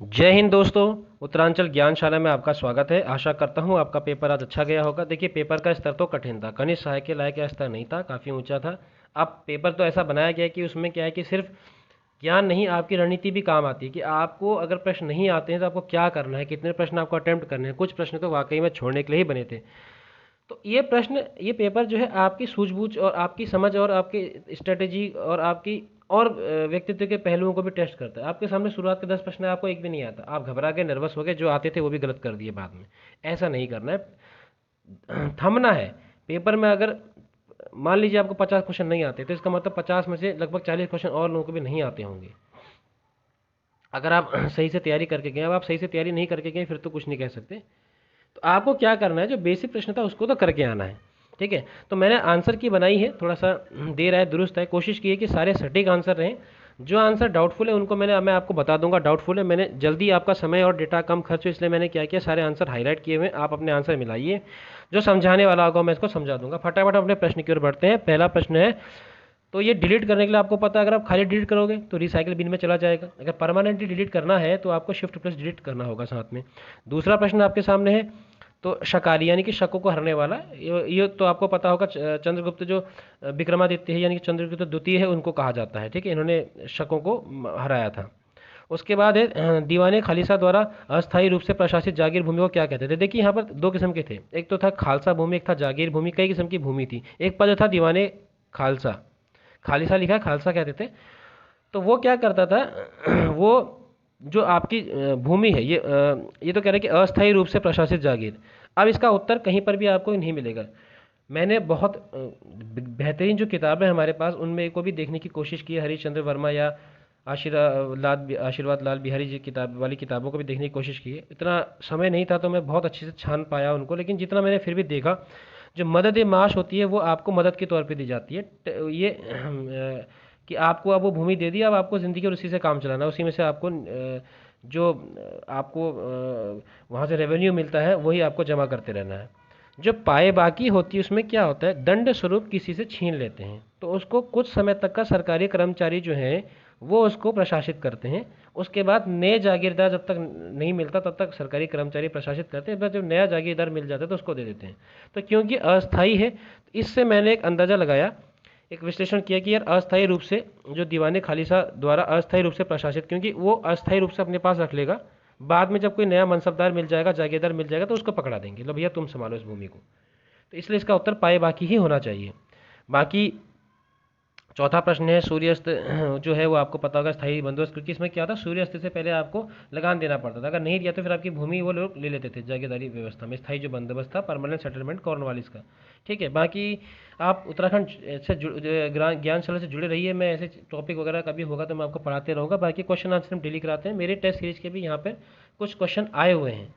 जय हिंद दोस्तों। उत्तरांचल ज्ञानशाला में आपका स्वागत है। आशा करता हूँ आपका पेपर आज अच्छा गया होगा। देखिए, पेपर का स्तर तो कठिन था, कनिष्ठ सहायक के लायक का स्तर नहीं था, काफ़ी ऊंचा था। अब पेपर तो ऐसा बनाया गया है कि उसमें क्या है कि सिर्फ ज्ञान नहीं, आपकी रणनीति भी काम आती है कि आपको अगर प्रश्न नहीं आते हैं तो आपको क्या करना है, कितने प्रश्न आपको अटेम्प्ट करने हैं। कुछ प्रश्न तो वाकई में छोड़ने के लिए ही बने थे। तो ये पेपर जो है आपकी सूझबूझ और आपकी समझ और आपकी स्ट्रेटेजी और आपकी और व्यक्तित्व के पहलुओं को भी टेस्ट करता है। आपके सामने शुरुआत के 10 प्रश्न है, आपको एक भी नहीं आता, आप घबरा गए, नर्वस हो गए, जो आते थे वो भी गलत कर दिए बाद में। ऐसा नहीं करना है, थमना है। पेपर में अगर मान लीजिए आपको 50 क्वेश्चन नहीं आते, तो इसका मतलब 50 में से लगभग 40 क्वेश्चन और लोगों को भी नहीं आते होंगे। अगर आप सही से तैयारी करके गए, अब आप सही से तैयारी नहीं करके गए फिर तो कुछ नहीं कह सकते। तो आपको क्या करना है, जो बेसिक प्रश्न था उसको तो करके आना है। ठीक है, तो मैंने आंसर की बनाई है, थोड़ा सा देर है, दुरुस्त है, कोशिश की है कि सारे सटीक आंसर रहें। जो आंसर डाउटफुल है उनको मैं आपको बता दूंगा डाउटफुल है। मैंने जल्दी आपका समय और डेटा कम खर्च हो, इसलिए मैंने क्या किया, सारे आंसर हाईलाइट किए हुए हैं, आप अपने आंसर मिलाइए। जो समझाने वाला होगा मैं इसको समझा दूंगा। फटाफट अपने प्रश्न की ओर बढ़ते हैं। पहला प्रश्न है, तो ये डिलीट करने के लिए आपको पता है, अगर आप खाली डिलीट करोगे तो रिसाइकिल बिन में चला जाएगा। अगर परमानेंटली डिलीट करना है तो आपको शिफ्ट प्लस डिलीट करना होगा साथ में। दूसरा प्रश्न आपके सामने है, तो शकाली यानी कि शकों को हरने वाला, ये तो आपको पता होगा। चंद्रगुप्त जो विक्रमादित्य है यानी कि चंद्रगुप्त द्वितीय है, उनको कहा जाता है। ठीक है, इन्होंने शकों को हराया था। उसके बाद है दीवाने खालिसा द्वारा अस्थायी रूप से प्रशासित जागीर भूमि को क्या कहते थे। देखिए, यहाँ पर दो किस्म के थे, एक तो था खालसा भूमि, एक था जागीर भूमि। कई किस्म की भूमि थी। एक पद था दीवाने खालसा, खालिसा लिखा है, खालसा कहते थे। तो वो क्या करता था वो जो आपकी भूमि है, ये तो कह रहे हैं कि अस्थायी रूप से प्रशासित जागीर। अब इसका उत्तर कहीं पर भी आपको नहीं मिलेगा। मैंने बहुत बेहतरीन जो किताबें हमारे पास, उनमें को भी देखने की कोशिश की है। हरीशचंद्र वर्मा या आशीर्वाद लाल बिहारी जी किताब वाली किताबों को भी देखने की कोशिश की है। इतना समय नहीं था तो मैं बहुत अच्छे से छान पाया उनको, लेकिन जितना मैंने फिर भी देखा, जो मदद ए माश होती है वो आपको मदद के तौर पे दी जाती है। ये कि आपको अब वो भूमि दे दी, अब आपको ज़िंदगी और उसी से काम चलाना है, उसी में से आपको जो आपको वहाँ से रेवेन्यू मिलता है वही आपको जमा करते रहना है। जो पाए बाकी होती है उसमें क्या होता है, दंड स्वरूप किसी से छीन लेते हैं, तो उसको कुछ समय तक का सरकारी कर्मचारी जो है वो उसको प्रशासित करते हैं। उसके बाद नए जागीरदार जब तक नहीं मिलता तब तक सरकारी कर्मचारी प्रशासित करते हैं, जब नया जागीरदार मिल जाता है तो उसको दे देते हैं। तो क्योंकि अस्थाई है, इससे मैंने एक अंदाज़ा लगाया, एक विश्लेषण किया कि यार अस्थायी रूप से जो दीवाने खालिसा द्वारा अस्थायी रूप से प्रशासित, क्योंकि वो अस्थायी रूप से अपने पास रख लेगा, बाद में जब कोई नया मनसबदार मिल जाएगा, जागीरदार मिल जाएगा, तो उसको पकड़ा देंगे, लो भैया तुम संभालो इस भूमि को। तो इसलिए इसका उत्तर पाए बाकी ही होना चाहिए। बाकी चौथा प्रश्न है सूर्यास्त जो है वो आपको पता होगा, स्थायी बंदोबस्त, क्योंकि इसमें क्या था, सूर्यास्त से पहले आपको लगान देना पड़ता था। अगर नहीं दिया तो फिर आपकी भूमि वो लोग ले लेते थे जागीरदारी व्यवस्था में। स्थायी जो बंदोबस्त था, परमानेंट सेटलमेंट कॉर्नवालिस का। ठीक है, बाकी आप उत्तराखंड से ज्ञानशाला से जुड़े रहिए। मैं ऐसे टॉपिक वगैरह कभी होगा तो मैं आपको पढ़ाते रहूँगा। बाकी क्वेश्चन आंसर हम डेली कराते हैं। मेरे टेस्ट सीरीज के भी यहाँ पर कुछ क्वेश्चन आए हुए हैं।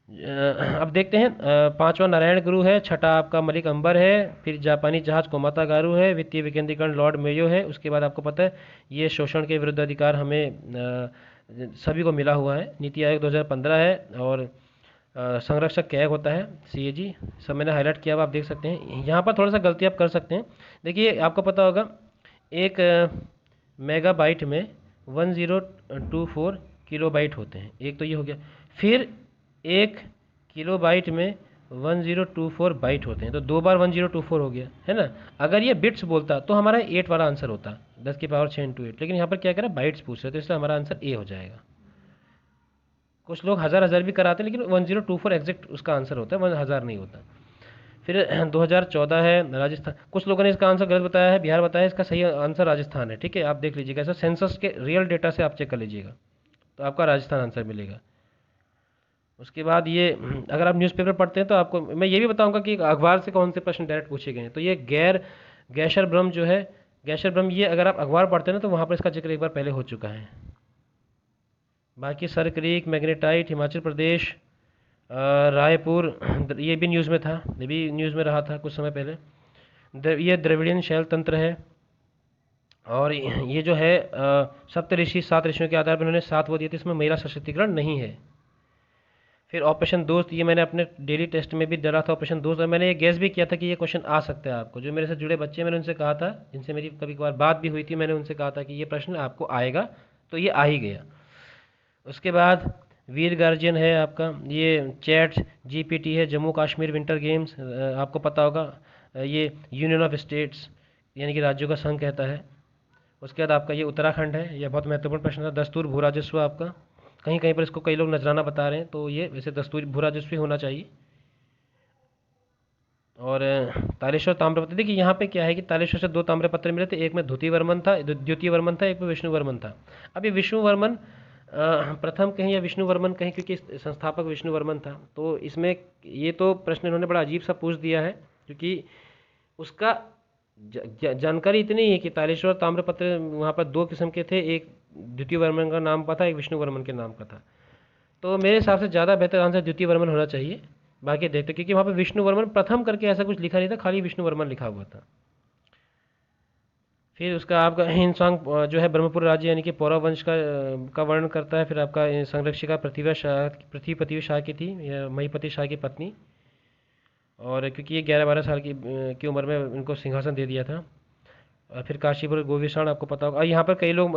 अब देखते हैं। पांचवा नारायण गुरु है, छठा आपका मलिक अंबर है, फिर जापानी जहाज कोमाता गारू है, वित्तीय विकेंद्रीकरण लॉर्ड मेयो है। उसके बाद आपको पता है ये शोषण के विरुद्ध अधिकार हमें सभी को मिला हुआ है, नीति आयोग 2015 है। और संरक्षक क्या होता है, सीएजी, सब मैंने हाईलाइट किया हुआ, आप देख सकते हैं। यहाँ पर थोड़ा सा गलती आप कर सकते हैं। देखिए, आपको पता होगा एक मेगाबाइट में 1024 किलोबाइट होते हैं, एक तो ये हो गया। फिर एक किलोबाइट में 1024 बाइट होते हैं, तो दो बार 1024 हो गया है ना। अगर ये बिट्स बोलता तो हमारा 8 वाला आंसर होता, 10 की पावर 6 इंटू 8, लेकिन यहाँ पर क्या करें, बाइट्स पूछ रहे, तो इसलिए हमारा आंसर ए हो जाएगा। कुछ लोग हज़ार हज़ार भी कराते हैं, लेकिन 1024 एग्जैक्ट उसका आंसर होता है, 1000 नहीं होता। फिर 2014 है राजस्थान। कुछ लोगों ने इसका आंसर गलत बताया है, बिहार बताया है, इसका सही आंसर राजस्थान है। ठीक है, आप देख लीजिएगा, ऐसा सेंसस के रियल डेटा से आप चेक कर लीजिएगा, तो आपका राजस्थान आंसर मिलेगा। उसके बाद ये, अगर आप न्यूज़पेपर पढ़ते हैं तो आपको मैं ये भी बताऊंगा कि अखबार से कौन से प्रश्न डायरेक्ट पूछे गए हैं। तो ये गैशर ब्रह्म जो है, गैशर ब्रह्म, ये अगर आप अखबार पढ़ते हैं ना तो वहाँ पर इसका जिक्र एक बार पहले हो चुका है। बाकी sir creek, magnetite, Himachal Pradesh, Raipur, ये भी न्यूज़ में था, ये भी न्यूज़ में रहा था कुछ समय पहले। ये द्रविड़ियन शैल तंत्र है। और ये जो है सप्त ऋषि, 7 ऋषियों के आधार पर उन्होंने 7 वो दिए थे, इसमें महिला सशक्तिकरण नहीं है। फिर ऑपरेशन दोस्त, ये मैंने अपने डेली टेस्ट में भी डरा था ऑपरेशन दोस्त, और मैंने ये गैस भी किया था कि ये क्वेश्चन आ सकता है आपको। जो मेरे से जुड़े बच्चे, मैंने उनसे कहा था, जिनसे मेरी कभी कभार बात भी हुई थी, मैंने उनसे कहा था कि ये प्रश्न आपको आएगा, तो ये आ ही गया। उसके बाद वीर गार्जियन है आपका, ये चैट जीपीटी है, जम्मू कश्मीर विंटर गेम्स आपको पता होगा, ये यूनियन ऑफ स्टेट्स यानी कि राज्यों का संघ कहता है। उसके बाद आपका ये उत्तराखंड है, यह बहुत महत्वपूर्ण प्रश्न था। दस्तूर भू राजस्व आपका, कहीं कहीं पर इसको कई लोग नजराना बता रहे हैं, तो ये वैसे दस्तूर भू राजस्व ही होना चाहिए। और तालेश्वर ताम्रपत्र, देखिए यहाँ पे क्या है कि तालेश्वर से 2 ताम्रपत्र मिले थे, एक में द्वितीय वर्मन था, एक में विष्णुवर्मन था। अब ये विष्णुवर्मन प्रथम कहीं या विष्णुवर्मन कहीं, क्योंकि संस्थापक विष्णुवर्मन था, तो इसमें ये तो प्रश्न इन्होंने बड़ा अजीब सा पूछ दिया है, क्योंकि उसका जानकारी इतनी है कि तालेश्वर ताम्रपत्र वहाँ पर 2 किस्म के थे, एक द्वितीय वर्मन का नाम का था, एक विष्णुवर्मन के नाम का था। तो मेरे हिसाब से ज़्यादा बेहतर आंसर द्वितीय वर्मन होना चाहिए। बाकी देखते, क्योंकि वहाँ पे विष्णुवर्मन प्रथम करके ऐसा कुछ लिखा नहीं था, खाली विष्णुवर्मन लिखा हुआ था। फिर उसका आपका हिंसोंग जो है ब्रह्मपुर राज्य यानी कि पौरव वंश का वर्णन करता है। फिर आपका संरक्षिका पृथ्वी शाह की थी, या महीपति शाह की पत्नी, और क्योंकि ये 11-12 साल की उम्र में इनको सिंहासन दे दिया था। और फिर काशीपुर गोविषाण आपको पता होगा। और यहाँ पर कई लोग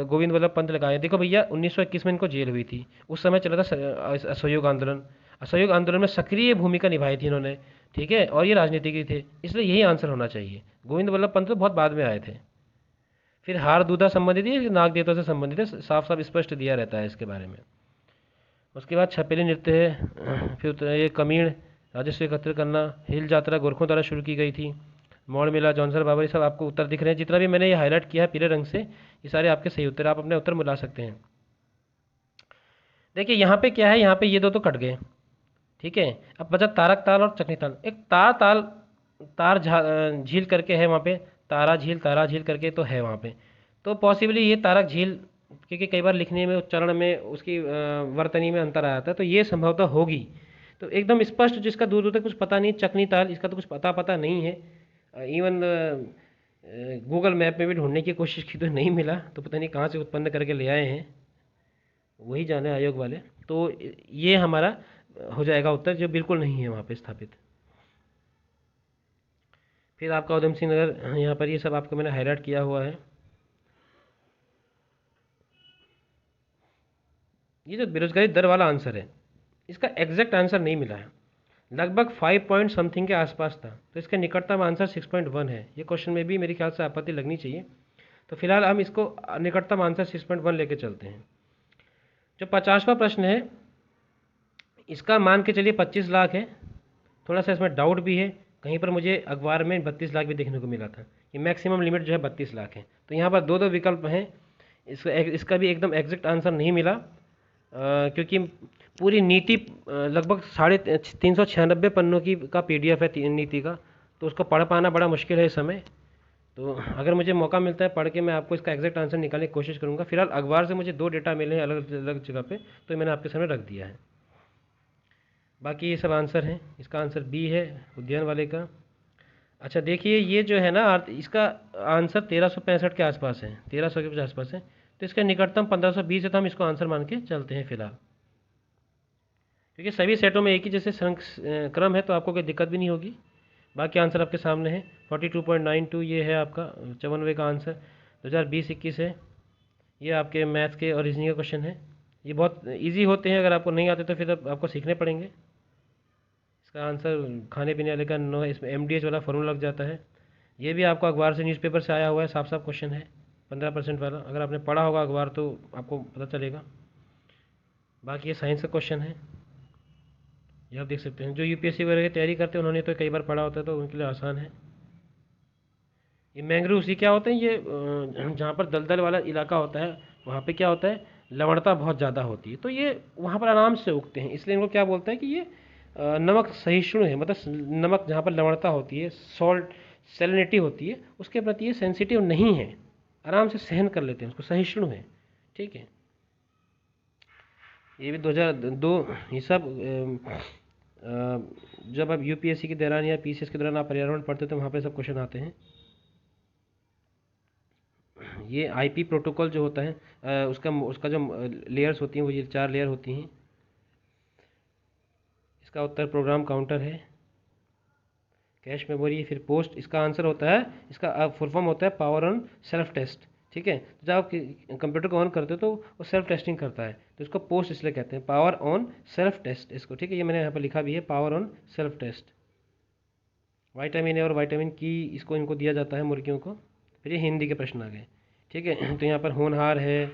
गोविंद वल्लभ पंत लगाए। देखो भैया 1921 में इनको जेल हुई थी, उस समय चला था असहयोग आंदोलन। असहयोग आंदोलन में सक्रिय भूमिका निभाई थी इन्होंने, ठीक है, और ये राजनीतिज्ञ थे, इसलिए यही आंसर होना चाहिए। गोविंद वल्लभ पंत तो बहुत बाद में आए थे। फिर हार दूधा संबंधित है, नाग देवता से संबंधित है, साफ साफ स्पष्ट दिया रहता है इसके बारे में। उसके बाद छपेली नृत्य है, फिर ये कमीण, राजस्व एकत्र करना, हिल यात्रा गोरखों द्वारा शुरू की गई थी, मौड़ मेला, जॉनसर बाबर, ये सब आपको उत्तर दिख रहे हैं। जितना भी मैंने ये हाईलाइट किया है पीले रंग से, ये सारे आपके सही उत्तर, आप अपने उत्तर मिला सकते हैं। देखिए यहाँ पे क्या है, यहाँ पे ये दो तो कट गए, ठीक है। अब बचा तारक ताल और चकनी ताल। एक तार झील करके है वहाँ पे, तारा झील करके तो है वहाँ पे, तो पॉसिबली ये तारक झील, क्योंकि कई बार लिखने में, उच्चारण में, उसकी वर्तनी में अंतर आ जाता है, तो ये संभवतः होगी। तो एकदम स्पष्ट जिसका दूर दूर तक कुछ पता नहीं, चकनी ताल, इसका तो कुछ पता नहीं है। इवन गूगल मैप में भी ढूंढने की कोशिश की तो नहीं मिला, तो पता नहीं कहाँ से उत्पन्न करके ले आए हैं, वही जाने आयोग वाले। तो ये हमारा हो जाएगा उत्तर, जो बिल्कुल नहीं है वहाँ पे स्थापित। फिर आपका उधम सिंह नगर, यहाँ पर ये सब आपको मैंने हाईलाइट किया हुआ है। ये जो बेरोजगारी दर वाला आंसर है, इसका एग्जैक्ट आंसर नहीं मिला है, लगभग 5 पॉइंट समथिंग के आसपास था, तो इसका निकटतम आंसर 6.1 है। ये क्वेश्चन में भी मेरे ख्याल से आपत्ति लगनी चाहिए, तो फिलहाल हम इसको निकटतम आंसर 6.1 लेके चलते हैं। जो 50वां प्रश्न है, इसका मान के चलिए 25 लाख है। थोड़ा सा इसमें डाउट भी है, कहीं पर मुझे अखबार में 32 लाख भी देखने को मिला था। ये मैक्सिमम लिमिट जो है 32 लाख है, तो यहाँ पर दो विकल्प हैं। इसका भी एकदम एग्जैक्ट आंसर नहीं मिला, क्योंकि पूरी नीति लगभग 396 पन्नों की का PDF है नीति का, तो उसको पढ़ पाना बड़ा मुश्किल है इस समय। तो अगर मुझे मौका मिलता है पढ़ के, मैं आपको इसका एग्जैक्ट आंसर निकालने की कोशिश करूँगा। फिलहाल अखबार से मुझे 2 डेटा मिले हैं अलग अलग जगह पे, तो मैंने आपके सामने रख दिया है। बाकी ये सब आंसर हैं। इसका आंसर बी है, उद्यान वाले का। अच्छा देखिए, ये जो है ना, इसका आंसर 1365 के आसपास है, 1300 के आसपास है, तो इसका निकटतम 1520 है, तो हम इसको आंसर मान के चलते हैं फिलहाल, क्योंकि सभी सेटों में एक ही जैसे क्रम है, तो आपको कोई दिक्कत भी नहीं होगी। बाकी आंसर आपके सामने है, 42.92 ये है आपका 54वें का आंसर। 2020-21 है, ये आपके मैथ्स के और रीजनिंग का क्वेश्चन है। ये बहुत इजी होते हैं, अगर आपको नहीं आते तो फिर आपको सीखने पड़ेंगे। इसका आंसर खाने पीने वाले का नो है, इसमें MDH वाला फॉर्मूला लग जाता है। ये भी आपको अखबार से, न्यूज़पेपर से आया हुआ है, साफ साफ क्वेश्चन है, 15% वाला। अगर आपने पढ़ा होगा अखबार तो आपको पता चलेगा। बाकी ये साइंस का क्वेश्चन है, ये आप देख सकते हैं। जो UPSC वगैरह की तैयारी करते हैं उन्होंने तो कई बार पढ़ा होता है, तो उनके लिए आसान है। ये मैंग्रोव्स, ये क्या होते हैं, ये जहाँ पर दलदल वाला इलाका होता है, वहाँ पे क्या होता है, लवणता बहुत ज़्यादा होती है, तो ये वहाँ पर आराम से उगते हैं, इसलिए इनको क्या बोलते हैं कि ये नमक सहिष्णु है। मतलब नमक जहाँ पर लवणता होती है, सॉल्ट सैलिनिटी होती है, उसके प्रति ये सेंसिटिव नहीं है, आराम से सहन कर लेते हैं, उसको सहिष्णु है, ठीक है। ये भी 2002, ये सब जब आप UPSC के दौरान या PCS के दौरान आप पर्यावरण पढ़ते तो वहाँ पे सब क्वेश्चन आते हैं। ये IP प्रोटोकॉल जो होता है, उसका जो लेयर्स होती हैं, वो ये 4 लेयर होती हैं। इसका उत्तर प्रोग्राम काउंटर है, कैश मेमोरी, फिर पोस्ट। इसका आंसर होता है, इसका फुल फॉर्म होता है पावर ऑन सेल्फ टेस्ट, ठीक है। तो जब आप कंप्यूटर को ऑन करते हो तो वो सेल्फ टेस्टिंग करता है, तो इसको पोस्ट इसलिए कहते हैं, पावर ऑन सेल्फ टेस्ट इसको, ठीक है। ये मैंने यहाँ पर लिखा भी है, power on self test. Vitamin A और विटामिन की इसको इनको दिया जाता है मुर्गियों को। फिर ये हिंदी के प्रश्न आ गए, ठीक है। तो यहाँ पर होनहार है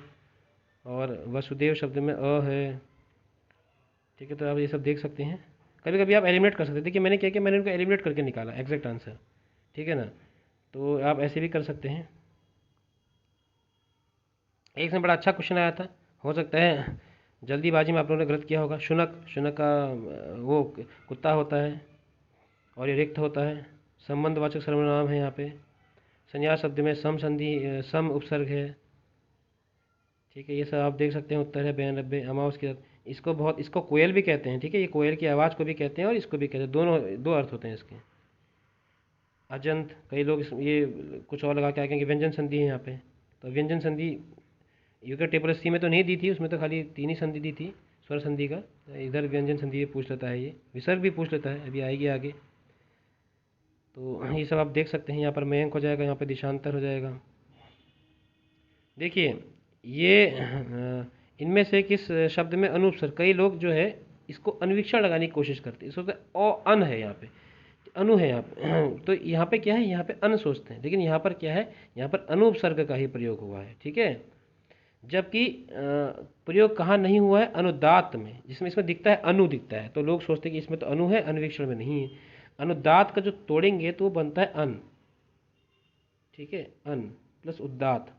और वसुदेव शब्द में अ है, ठीक है। तो आप ये सब देख सकते हैं। कभी कभी आप एलिमिनेट कर सकते हैं। देखिए मैंने क्या किया, मैंने इनको एलिमिनेट करके निकाला एग्जैक्ट आंसर, ठीक है ना। तो आप ऐसे भी कर सकते हैं। एक से बड़ा अच्छा क्वेश्चन आया था, हो सकता है जल्दीबाजी में आप लोगों ने गलत किया होगा। शुनक, शुनक का वो कुत्ता होता है और ये रिक्त होता है। संबंधवाचक सर्वनाम है यहाँ पे। संज्ञा शब्द में सम संधि सम उपसर्ग है, ठीक है। ये सब आप देख सकते हैं। उत्तर है 92। अमावस के इसको कोयल भी कहते हैं, ठीक है। ये कोयल की आवाज़ को भी कहते हैं और इसको भी कहते हैं, दोनों दो अर्थ होते हैं इसके। अजंत, कई लोग ये कुछ और लगा के आगे कि व्यंजन संधि है यहाँ पे। तो व्यंजन संधि यूके टेबल सी में तो नहीं दी थी, उसमें तो खाली 3 ही संधि दी थी स्वर संधि का। इधर व्यंजन संधि भी पूछ लेता है, ये विसर्ग भी पूछ लेता है, अभी आएगी आगे। तो ये सब आप देख सकते हैं। यहाँ पर मयंक हो जाएगा, यहाँ पर दिशांतर हो जाएगा। देखिए ये इनमें से किस शब्द में अनुपसर्ग, कई लोग जो है इसको अन्वीक्षण लगाने की कोशिश करते हैं, सोचते हैं अन है यहाँ पे, अनु है यहाँ पे। तो यहाँ पे क्या है, यहाँ पे अन सोचते हैं, लेकिन यहाँ पर क्या है, यहाँ पर अनुपसर्ग का ही प्रयोग हुआ है, ठीक है। जबकि प्रयोग कहाँ नहीं हुआ है, अनुदात में, जिसमें इसमें दिखता है अनु दिखता है, तो लोग सोचते हैं कि इसमें तो अनु है, अन्वीक्षण में नहीं है। अनुदात का जो तोड़ेंगे तो वो बनता है अन, ठीक है। अन प्लस उदात,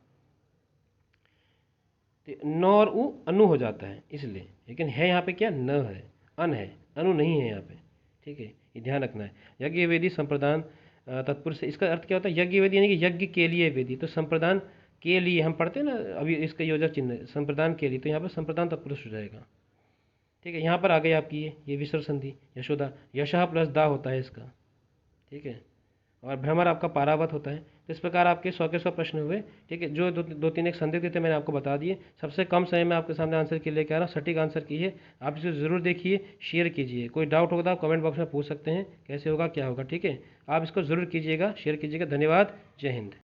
न और उ अनु हो जाता है इसलिए, लेकिन है यहाँ पे क्या, न है, अन है, अनु नहीं है यहाँ पे, ठीक है। ये ध्यान रखना है। यज्ञ वेदी संप्रदान तत्पुरुष से, इसका अर्थ क्या होता है, यज्ञ वेदी यानी कि यज्ञ के लिए वेदी। तो संप्रदान के लिए हम पढ़ते हैं ना अभी, इसका योजक चिन्ह संप्रदान के लिए, तो यहाँ पर संप्रदान तत्पुरुष हो जाएगा, ठीक है। यहाँ पर आ गई आपकी ये विसर्ग संधि यशोदा, यशः प्लस दा होता है इसका, ठीक है। और भ्रमर आपका पारावत होता है। तो इस प्रकार आपके 100 के 100 प्रश्न हुए, ठीक है। जो दो तीन एक संदिग्ध थे मैंने आपको बता दिए। सबसे कम समय में आपके सामने आंसर के लेके आ रहा, सटीक आंसर कीजिए। आप इसे ज़रूर देखिए, शेयर कीजिए। कोई डाउट होगा तो आप कमेंट बॉक्स में पूछ सकते हैं, कैसे होगा क्या होगा, ठीक है। आप इसको ज़रूर कीजिएगा, शेयर कीजिएगा। धन्यवाद, जय हिंद।